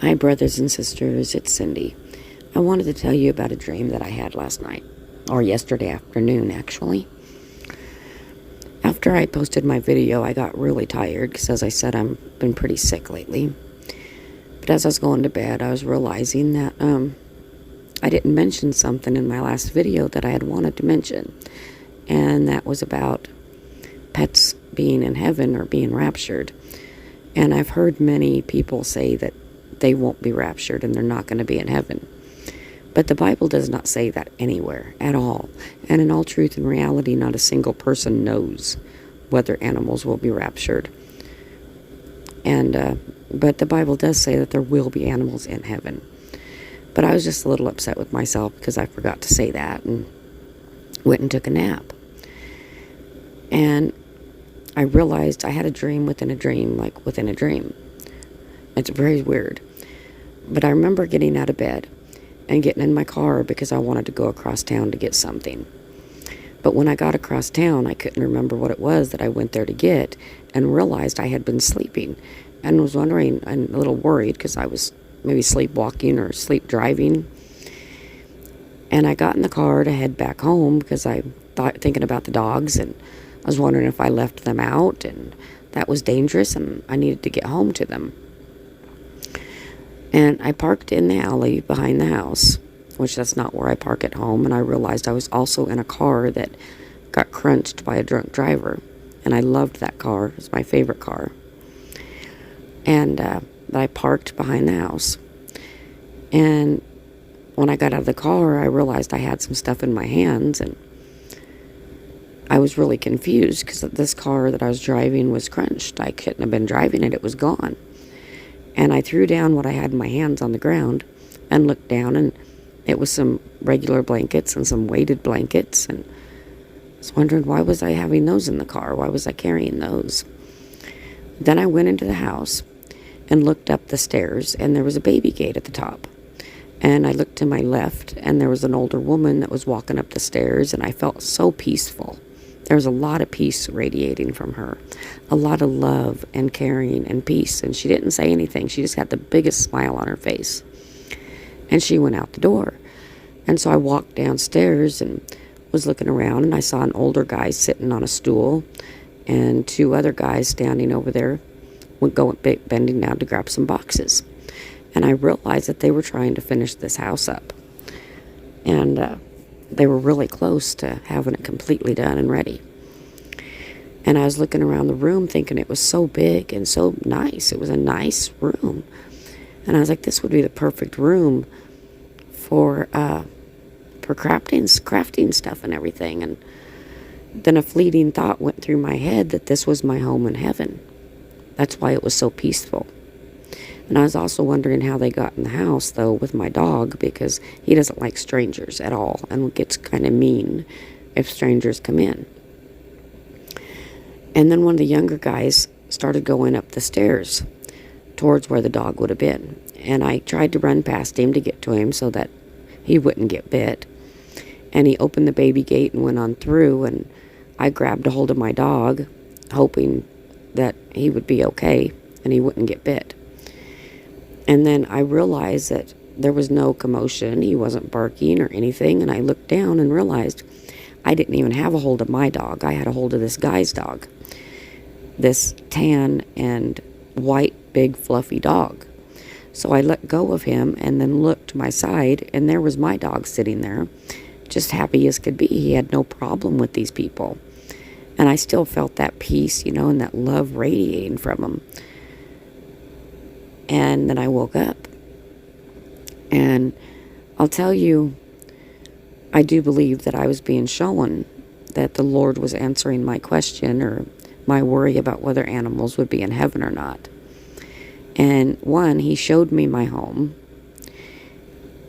Hi, brothers and sisters, it's Cindy. I wanted to tell you about a dream that I had last night, or yesterday afternoon, actually. After I posted my video, I got really tired because, as I said, I've been pretty sick lately. But as I was going to bed, I was realizing that I didn't mention something in my last video that I had wanted to mention, and that was about pets being in heaven or being raptured. And I've heard many people say that they won't be raptured and they're not going to be in heaven. But the Bible does not say that anywhere at all. And in all truth and reality, not a single person knows whether animals will be raptured. But the Bible does say that there will be animals in heaven. But I was just a little upset with myself because I forgot to say that and went and took a nap. And I realized I had a dream within a dream, like within a dream. It's very weird. But I remember getting out of bed and getting in my car because I wanted to go across town to get something. But when I got across town, I couldn't remember what it was that I went there to get and realized I had been sleeping and was wondering and a little worried because I was maybe sleepwalking or sleep driving. And I got in the car to head back home because I thought thinking about the dogs, and I was wondering if I left them out and that was dangerous and I needed to get home to them. And I parked in the alley behind the house, which that's not where I park at home. And I realized I was also in a car that got crunched by a drunk driver. And I loved that car. It was my favorite car. And I parked behind the house. And when I got out of the car, I realized I had some stuff in my hands. And I was really confused because this car that I was driving was crunched. I couldn't have been driving it. It was gone. And I threw down what I had in my hands on the ground and looked down, and it was some regular blankets and some weighted blankets. And I was wondering, why was I having those in the car? Why was I carrying those? Then I went into the house and looked up the stairs, and there was a baby gate at the top. And I looked to my left, and there was an older woman that was walking up the stairs, and I felt so peaceful. There was a lot of peace radiating from her, a lot of love and caring and peace. And she didn't say anything. She just had the biggest smile on her face. And she went out the door. And so I walked downstairs and was looking around, and I saw an older guy sitting on a stool and two other guys standing over there, bending down to grab some boxes. And I realized that they were trying to finish this house up. And they were really close to having it completely done and ready. And I was looking around the room thinking it was so big and so nice. It was a nice room. And I was like, this would be the perfect room for crafting stuff and everything. And then a fleeting thought went through my head that this was my home in heaven. That's why it was so peaceful. And I was also wondering how they got in the house, though, with my dog, because he doesn't like strangers at all and gets kind of mean if strangers come in. And then one of the younger guys started going up the stairs towards where the dog would have been. And I tried to run past him to get to him so that he wouldn't get bit. And he opened the baby gate and went on through, and I grabbed a hold of my dog, hoping that he would be okay and he wouldn't get bit. And then I realized that there was no commotion. He wasn't barking or anything. And I looked down and realized I didn't even have a hold of my dog. I had a hold of this guy's dog. This tan and white, big, fluffy dog. So I let go of him and then looked to my side, and there was my dog sitting there, just happy as could be. He had no problem with these people. And I still felt that peace, and that love radiating from him. And then I woke up. And I'll tell you, I do believe that I was being shown that the Lord was answering my question or my worry about whether animals would be in heaven or not. And one, he showed me my home,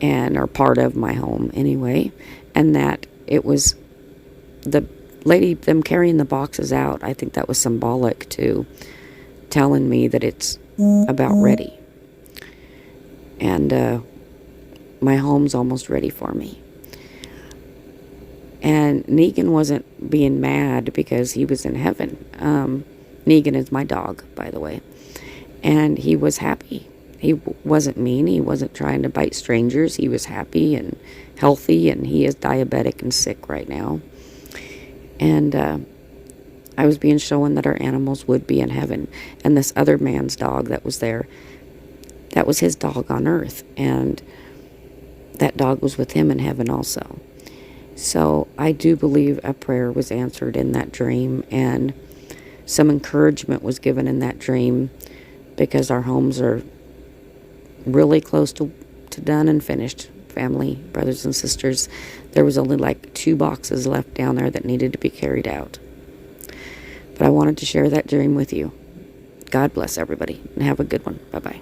or part of my home anyway, and that it was the lady, them carrying the boxes out, I think that was symbolic to telling me that it's about ready. And my home's almost ready for me. And Negan wasn't being mad because he was in heaven. Negan is my dog, by the way. And he was happy. He wasn't mean. He wasn't trying to bite strangers. He was happy and healthy, and he is diabetic and sick right now. And I was being shown that our animals would be in heaven. And this other man's dog that was there, that was his dog on earth. And that dog was with him in heaven also. So I do believe a prayer was answered in that dream, and some encouragement was given in that dream, because our homes are really close to done and finished. Family, brothers and sisters, there was only like 2 boxes left down there that needed to be carried out. But I wanted to share that dream with you. God bless everybody, and have a good one. Bye-bye.